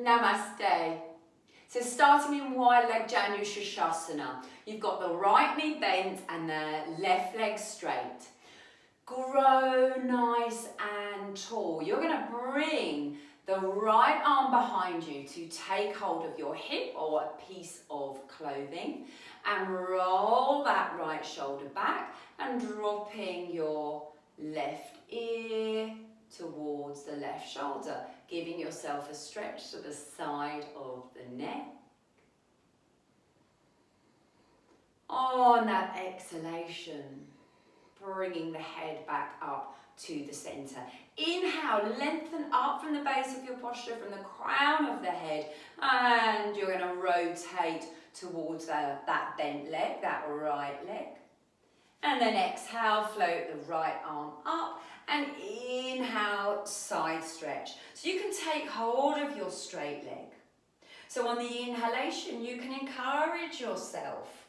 Namaste. So starting in wide leg Janushasana, you've got the right knee bent and the left leg straight. Grow nice and tall. You're going to bring the right arm behind you to take hold of your hip or a piece of clothing and roll that right shoulder back and dropping your left ear towards the left shoulder, giving yourself a stretch to the side of the neck. On that exhalation, bringing the head back up to the center. Inhale, lengthen up from the base of your posture, from the crown of the head, and you're going to rotate towards that bent leg, that right leg. And then exhale, float the right arm up, and inhale, side stretch. So you can take hold of your straight leg. So on the inhalation, you can encourage yourself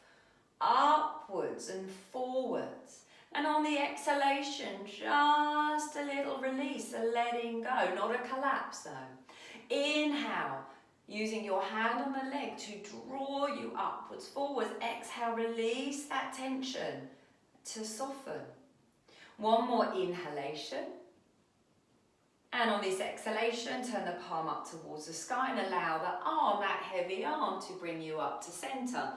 upwards and forwards. And on the exhalation, just a little release, a letting go, not a collapse though. Inhale, using your hand on the leg to draw you upwards, forwards. Exhale, release that tension to soften. One more inhalation. And on this exhalation, turn the palm up towards the sky and allow the arm, that heavy arm, to bring you up to center.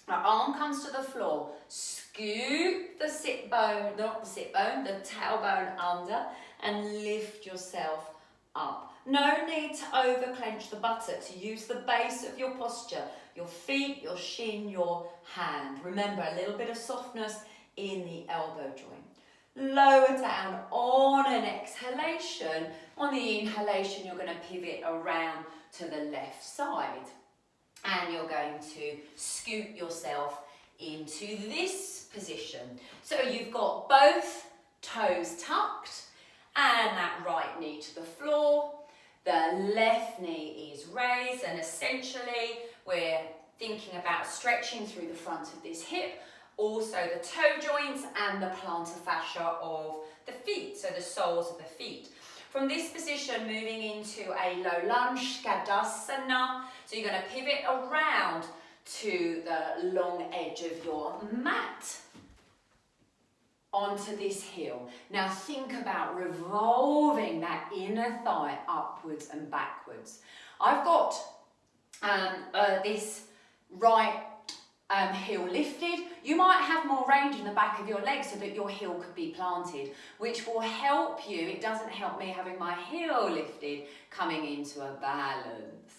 Now, arm comes to the floor. Scoop the sit bone, not the sit bone, the tailbone under, and lift yourself up. No need to over clench the buttocks. Use the base of your posture, your feet, your shin, your hand. Remember, a little bit of softness in the elbow joint. Lower down on an exhalation. On the inhalation, you're going to pivot around to the left side. And you're going to scoot yourself into this position. So you've got both toes tucked and that right knee to the floor. The left knee is raised, and essentially we're thinking about stretching through the front of this hip, also the toe joints and the plantar fascia of the feet, so the soles of the feet. From this position, moving into a low lunge, Skadasana. So you're going to pivot around to the long edge of your mat onto this heel. Now think about revolving that inner thigh upwards and backwards. I've got this right heel lifted. You might have more range in the back of your leg so that your heel could be planted, which will help you. It doesn't help me having my heel lifted, coming into a balance.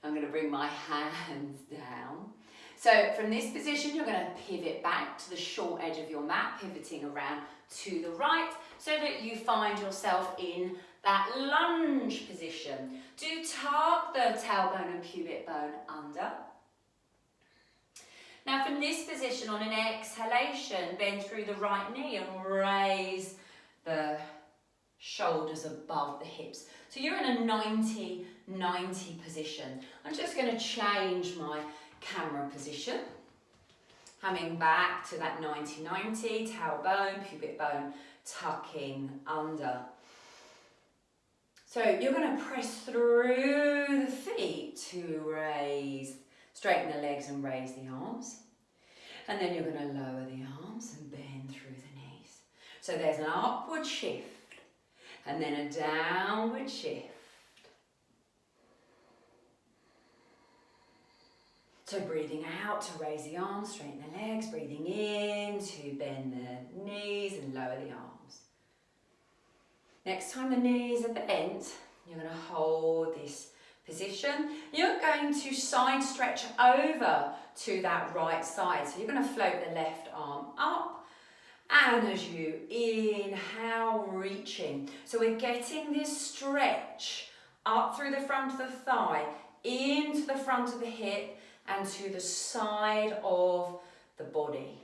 I'm going to bring my hands down. So from this position, you're going to pivot back to the short edge of your mat, pivoting around to the right so that you find yourself in that lunge position. Do tuck the tailbone and pubic bone under. Now from this position, on an exhalation, bend through the right knee and raise the shoulders above the hips. So you're in a 90-90 position. I'm just going to change my camera position. Coming back to that 90-90, tailbone, pubic bone, tucking under. So you're going to press through the feet to raise, straighten the legs and raise the arms. And then you're going to lower the arms and bend through the knees. So there's an upward shift and then a downward shift. So breathing out to raise the arms, straighten the legs, breathing in to bend the knees and lower the arms. Next time the knees are bent, you're going to hold this position. You're going to side stretch over to that right side. So you're going to float the left arm up. And as you inhale, reaching. So we're getting this stretch up through the front of the thigh, into the front of the hip, and to the side of the body.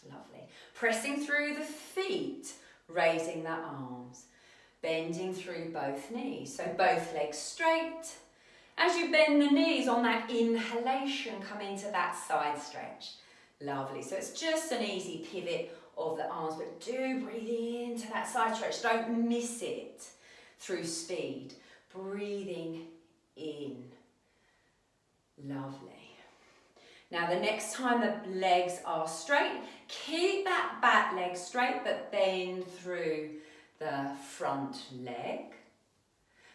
Lovely. Pressing through the feet, raising the arms, bending through both knees. So both legs straight. As you bend the knees on that inhalation, come into that side stretch. Lovely. So it's just an easy pivot of the arms, but do breathe into that side stretch. Don't miss it through speed. Breathing in. Lovely. Now the next time the legs are straight, keep that back leg straight but bend through the front leg.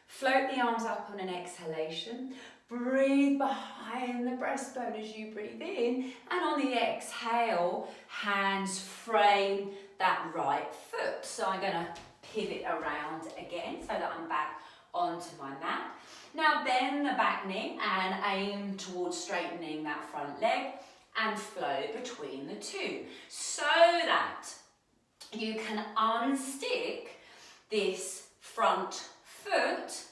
Float the arms up on an exhalation. Breathe behind the breastbone as you breathe in, and on the exhale, hands frame that right foot. So I'm going to pivot around again so that I'm back onto my mat. Now bend the back knee and aim towards straightening that front leg and float between the two so that you can unstick this front foot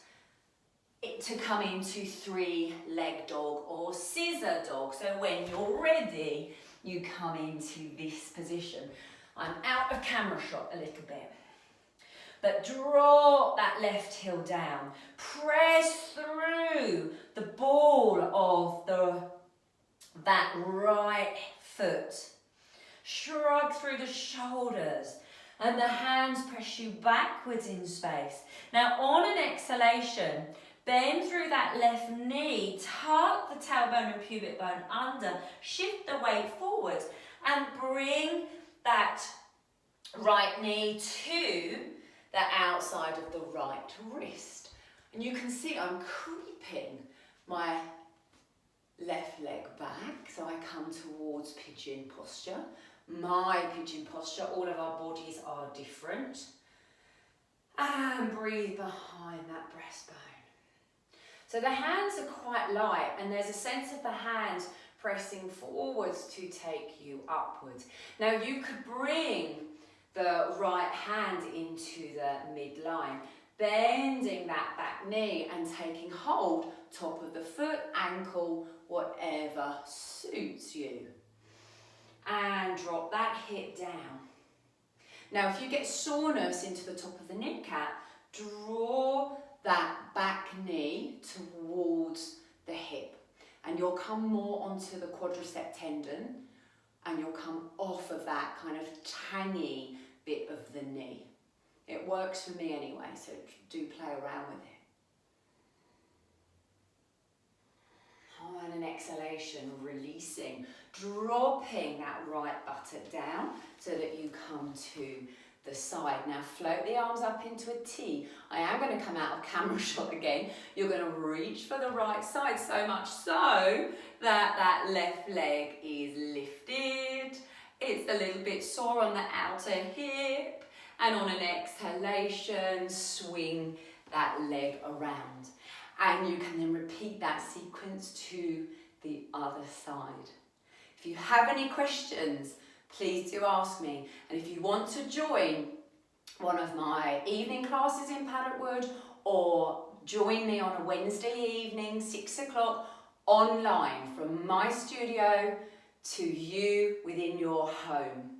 to come into three-leg dog or scissor dog. So when you're ready, you come into this position. I'm out of camera shot a little bit. But drop that left heel down. Press through the ball of that right foot. Shrug through the shoulders. And the hands press you backwards in space. Now on an exhalation, bend through that left knee. Tuck the tailbone and pubic bone under. Shift the weight forward. And bring that right knee to the outside of the right wrist. And you can see I'm creeping my left leg back, so I come towards pigeon posture. My pigeon posture, all of our bodies are different. And breathe behind that breastbone. So the hands are quite light, and there's a sense of the hands pressing forwards to take you upwards. Now you could bring the right hand into the midline, bending that back knee and taking hold, top of the foot, ankle, whatever suits you. And drop that hip down. Now if you get soreness into the top of the kneecap, draw that back knee towards the hip, and you'll come more onto the quadriceps tendon, and you'll come off of that kind of tangy bit of the knee. It works for me anyway, so do play around with it. On an exhalation, releasing, dropping that right buttock down so that you come to the side. Now float the arms up into a T. I am going to come out of camera shot again. You're going to reach for the right side, so much so that that left leg is lifted. It's a little bit sore on the outer hip, and on an exhalation, swing that leg around. And you can then repeat that sequence to the other side. If you have any questions, please do ask me. And if you want to join one of my evening classes in Paddock or join me on a Wednesday evening, 6 o'clock, online from my studio to you within your home.